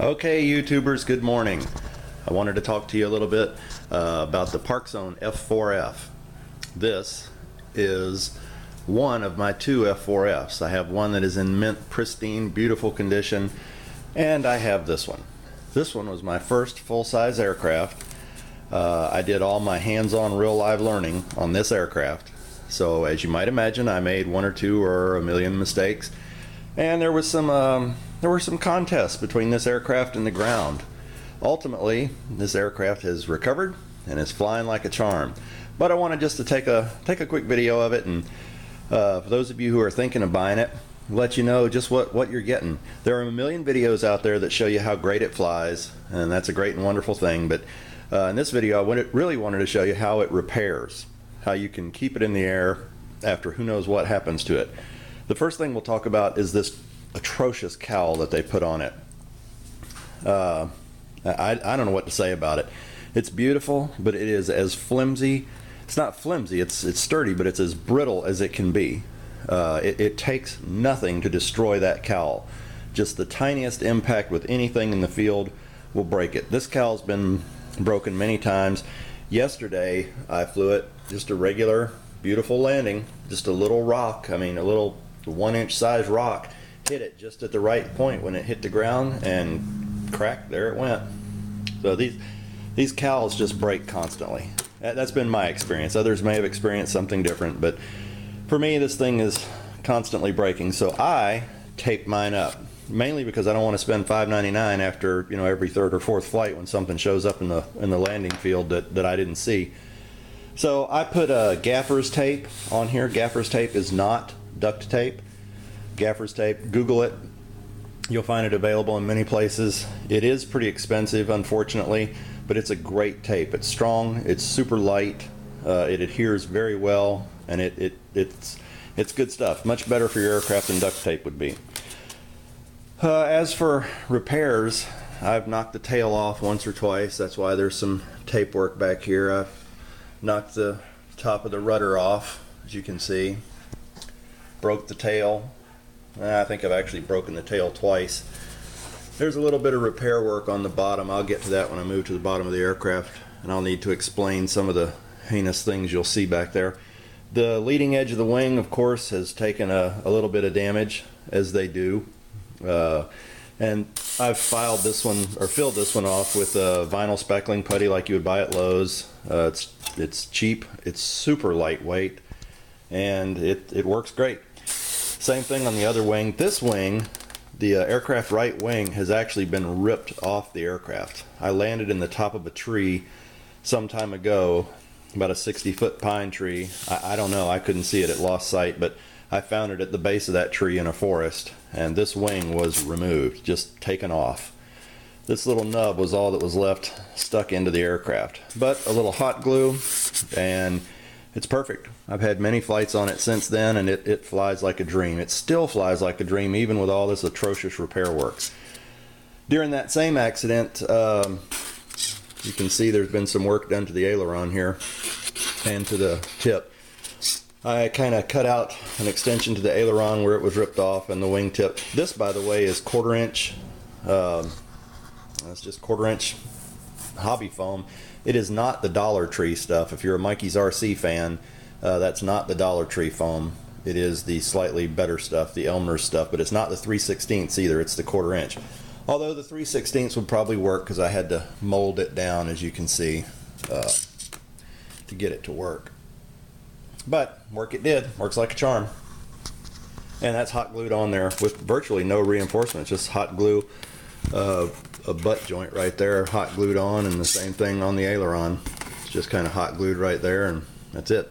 Okay, YouTubers, good morning. I wanted to talk to you a little bit about the Parkzone F4F. This is one of my two F4Fs. I have one that is in mint, pristine, beautiful condition, and I have this one. This one was my first full-size aircraft. I did all my hands-on real live learning on this aircraft. So as you might imagine, I made one or two or a million mistakes, and there were some contests between this aircraft and the ground. Ultimately, this aircraft has recovered and is flying like a charm. But I wanted just to take a quick video of it, and for those of you who are thinking of buying it, let you know just what you're getting. There are a million videos out there that show you how great it flies, and that's a great and wonderful thing. But in this video, I really wanted to show you how it repairs, how you can keep it in the air after who knows what happens to it. The first thing we'll talk about is this atrocious cowl that they put on it. I don't know what to say about it. It's beautiful, but it is as flimsy. It's not flimsy, it's sturdy, but it's as brittle as it can be. It takes nothing to destroy that cowl. Just the tiniest impact with anything in the field will break it. This cowl's been broken many times. Yesterday I flew it, just a regular beautiful landing, just a little rock, a little 1-inch size rock hit it just at the right point when it hit the ground, and crack, there it went. So these cowls just break constantly. That's been my experience. Others may have experienced something different, but for me this thing is constantly breaking. So I tape mine up, mainly because I don't want to spend $5.99 after every third or fourth flight when something shows up in the landing field that I didn't see. So I put a gaffer's tape on here. Gaffer's tape is not duct tape. Gaffer's tape, Google it. You'll find it available in many places. It is pretty expensive, unfortunately, but it's a great tape. It's strong, it's super light, it adheres very well, and it's good stuff. Much better for your aircraft than duct tape would be. As for repairs, I've knocked the tail off once or twice. That's why there's some tape work back here. I've knocked the top of the rudder off, as you can see. Broke the tail. I think I've actually broken the tail twice. There's a little bit of repair work on the bottom. I'll get to that when I move to the bottom of the aircraft, and I'll need to explain some of the heinous things you'll see back there. The leading edge of the wing, of course, has taken a little bit of damage, as they do. And I've filled this one off with vinyl speckling putty like you would buy at Lowe's. It's cheap, it's super lightweight, and it works great. Same thing on the other wing. This wing, the aircraft right wing, has actually been ripped off the aircraft. I landed in the top of a tree some time ago, about a 60-foot pine tree. I don't know, I couldn't see it, it lost sight, but I found it at the base of that tree in a forest, and this wing was removed, just taken off. This little nub was all that was left stuck into the aircraft. But a little hot glue, and it's perfect. I've had many flights on it since then, and it flies like a dream. It still flies like a dream, even with all this atrocious repair work. During that same accident, you can see there's been some work done to the aileron here and to the tip. I kind of cut out an extension to the aileron where it was ripped off, and the wingtip. This, by the way, is 1/4 inch. That's just 1/4 inch hobby foam. It is not the Dollar Tree stuff. If you're a Mikey's RC fan, that's not the Dollar Tree foam. It is the slightly better stuff, the Elmer's stuff, but it's not the 3/16 either. It's the 1/4 inch. Although the 3/16 would probably work, because I had to mold it down, as you can see, to get it to work. But work it did. Works like a charm. And that's hot glued on there with virtually no reinforcement. Just hot glue. A butt joint right there, hot glued on, and the same thing on the aileron. It's just kind of hot glued right there, and that's it.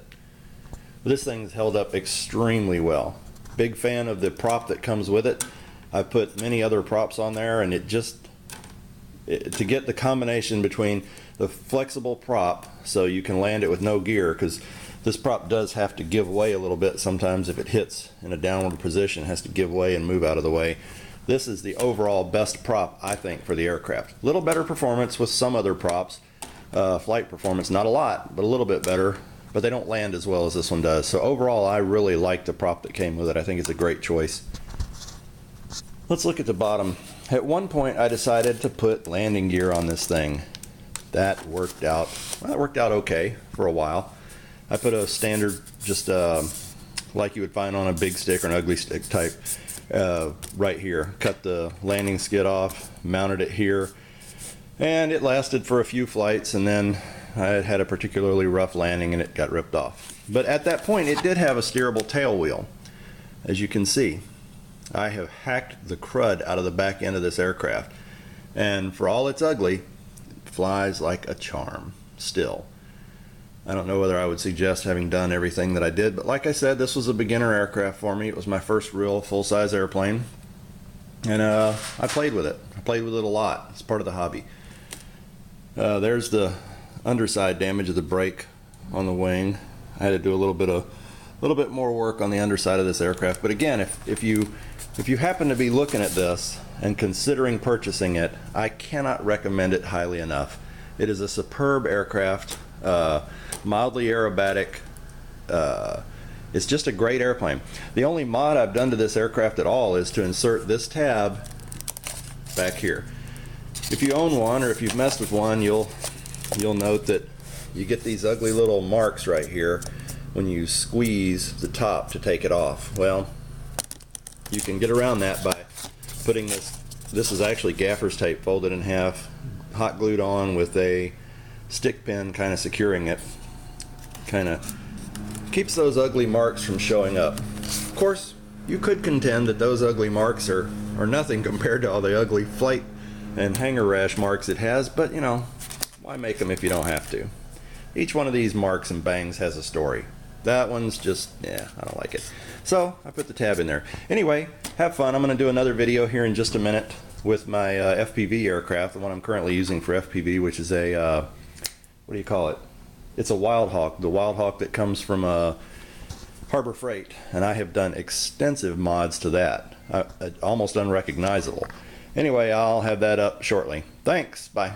But this thing's held up extremely well. Big fan of the prop that comes with it. I've put many other props on there, and to get the combination between the flexible prop, so you can land it with no gear, because this prop does have to give way a little bit sometimes. If it hits in a downward position, it has to give way and move out of the way. This is the overall best prop, I think, for the aircraft. A little better performance with some other props. Flight performance, not a lot, but a little bit better. But they don't land as well as this one does. So overall, I really like the prop that came with it. I think it's a great choice. Let's look at the bottom At one point I decided to put landing gear on this thing. That worked out, well, it worked out okay for a while. I put a standard, just like you would find on a big stick or an ugly stick type, right here. Cut the landing skid off, mounted it here, and it lasted for a few flights, and then I had a particularly rough landing and it got ripped off. But at that point it did have a steerable tail wheel. As you can see, I have hacked the crud out of the back end of this aircraft, and for all it's ugly, it flies like a charm still. I don't know whether I would suggest having done everything that I did, but like I said, this was a beginner aircraft for me. It was my first real full-size airplane, and I played with it. I played with it a lot. It's part of the hobby. There's the underside damage of the brake on the wing. I had to do a little bit more work on the underside of this aircraft. But again, if you happen to be looking at this and considering purchasing it, I cannot recommend it highly enough. It is a superb aircraft, mildly aerobatic. It's just a great airplane. The only mod I've done to this aircraft at all is to insert this tab back here. If you own one, or if you've messed with one, you'll note that you get these ugly little marks right here when you squeeze the top to take it off. Well, you can get around that by putting this is actually gaffer's tape folded in half, hot glued on with a stick pin kind of securing it. Kind of keeps those ugly marks from showing up. Of course, you could contend that those ugly marks are nothing compared to all the ugly flight and hangar rash marks it has, but you know, why make them if you don't have to? Each one of these marks and bangs has a story. That one's just, yeah, I don't like it. So I put the tab in there. Anyway, have fun. I'm going to do another video here in just a minute with my FPV aircraft, the one I'm currently using for FPV, which is a, what do you call it? It's a Wild Hawk, the Wild Hawk that comes from Harbor Freight, and I have done extensive mods to that, almost unrecognizable. Anyway, I'll have that up shortly. Thanks, bye.